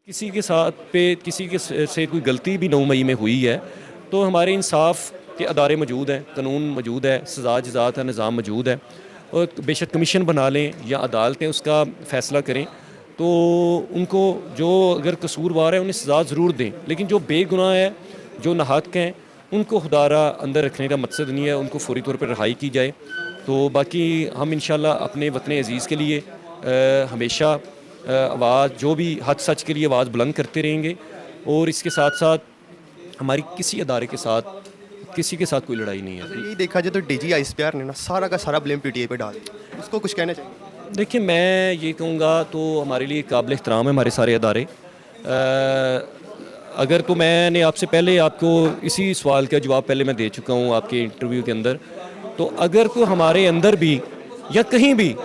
किसी के साथ पे किसी के से कोई गलती भी 9 मई में हुई है तो हमारे इंसाफ के अदारे मौजूद हैं, कानून मौजूद है, सज़ा जज़ात का निज़ाम मौजूद है और बेशक कमीशन बना लें या अदालतें उसका फ़ैसला करें तो उनको जो अगर कसूरवार है उन्हें सज़ा ज़रूर दें, लेकिन जो बेगुनाह है, जो नाहक हैं, उनको खुदारा अंदर रखने का मकसद नहीं है, उनको फौरी तौर पर रिहाई की जाए। तो बाकी हम इंशाल्लाह अपने वतन अज़ीज़ के लिए हमेशा आवाज़ जो भी हक सच के लिए आवाज़ बुलंद करते रहेंगे और इसके साथ साथ हमारी किसी अदारे के साथ किसी के साथ कोई लड़ाई नहीं है। अगर यही देखा जाए तो डीजी आईएसपीआर ने ना सारा का सारा ब्लेम पीटीआई पे डाल दिया, उसको कुछ कहना चाहिए? देखिए, मैं ये कहूँगा तो हमारे लिए काबिल एहतराम है हमारे सारे अदारे। अगर तो मैंने आपसे पहले आपको इसी सवाल का जवाब पहले मैं दे चुका हूँ आपके इंटरव्यू के अंदर, तो अगर कोई हमारे अंदर भी या कहीं भी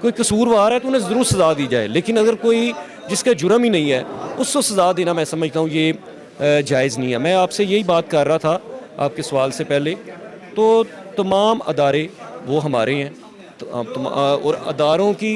कोई कसूरवार है तो उन्हें ज़रूर सज़ा दी जाए, लेकिन अगर कोई जिसका जुर्म ही नहीं है उसको सज़ा देना मैं समझता हूँ ये जायज़ नहीं है। मैं आपसे यही बात कर रहा था आपके सवाल से पहले, तो तमाम अदारे वो हमारे हैं और अदारों की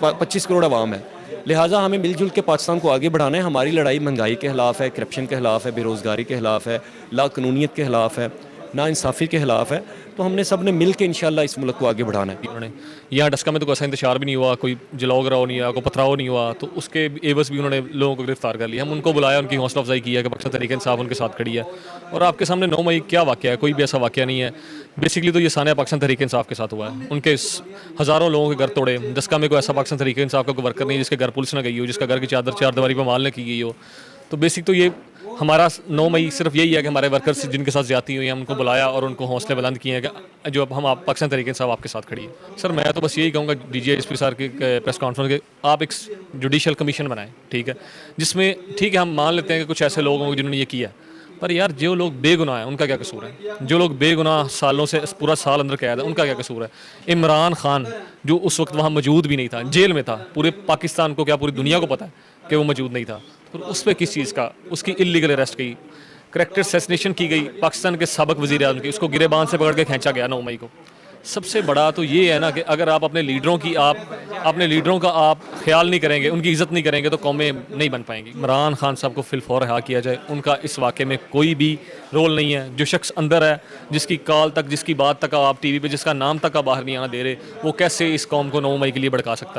25 करोड़ आवाम है, लिहाजा हमें मिलजुल के पाकिस्तान को आगे बढ़ाना है। हमारी लड़ाई महंगाई के ख़िलाफ़ है, करप्शन के ख़िलाफ़ है, बेरोज़गारी के ख़िलाफ़ है, लाकानूनियत के ख़िलाफ़ है, नाइंसाफ़ी के ख़िलाफ़ है। तो हमने सब ने मिल के इंशाल्लाह इस मुल्क को आगे बढ़ाना है। उन्होंने यहाँ डस्का में तो कोई ऐसा इंतशार भी नहीं हुआ, कोई जलाओ गिराओ नहीं हुआ, कोई पथराव नहीं हुआ, तो उसके एवज़ भी उन्होंने लोगों को गिरफ्तार कर लिया। हम उनको बुलाया, उनकी हौसला अफजाई की है कि पाकिस्तान तहरीक इंसाफ उनके साथ खड़ी है। और आपके सामने 9 मई क्या वाक़या है, कोई भी ऐसा वाक़या नहीं है। बेसिकली तो ये सानिया पाकिस्तान तहरीक इंसाफ के साथ हुआ है। उनके हज़ारों लोगों के घर तोड़े। डस्का में कोई ऐसा पाकिस्तान तहरीक इंसाफ का कोई वर्कर नहीं जिसके घर पुलिस ना गई हो, जिसका घर की चादर चार दीवारी पर माल न की गई हो। तो बेसिक तो ये हमारा 9 मई सिर्फ यही है कि हमारे वर्कर्स जिनके साथ ज़्यादती हुई हैं उनको बुलाया और उनको हौसले बुलंद किए हैं कि जो अब हम आप पाकिस्तान तरीके से आपके साथ खड़ी है। सर मैं तो बस यही कहूँगा DGISP सर की प्रेस कॉन्फ्रेंस के आप एक जुडिशल कमीशन बनाएं, ठीक है, जिसमें ठीक है हम मान लेते हैं कि कुछ ऐसे लोग होंगे जिन्होंने ये किया, पर यार जो लोग बेगुनाह हैं उनका क्या कसूर है? जो लोग बेगुनाह सालों से पूरा साल अंदर कैद है उनका क्या कसूर है? इमरान खान जो उस वक्त वहाँ मौजूद भी नहीं था, जेल में था, पूरे पाकिस्तान को क्या पूरी दुनिया को पता है कि वो मौजूद नहीं था, तो उस पर किस चीज़ का उसकी इलीगल अरेस्ट की, करैक्टर असैसिनेशन की गई पाकिस्तान के साबिक वज़ीर आज़म की, उसको गिरेबान से पकड़ के खींचा गया 9 मई को। सबसे बड़ा तो ये है ना कि अगर आप अपने लीडरों का आप ख्याल नहीं करेंगे, उनकी इज़्ज़त नहीं करेंगे तो कौमें नहीं बन पाएंगी। इमरान खान साहब को फिलफौर रिहा किया जाए, उनका इस वाक़े में कोई भी रोल नहीं है। जो शख्स अंदर है, जिसकी कॉल तक, जिसकी बात तक आप TV पे, जिसका नाम तक आप बाहर नहीं आना दे रहे, वो कैसे इस कौम को 9 मई के लिए भड़का सकता है?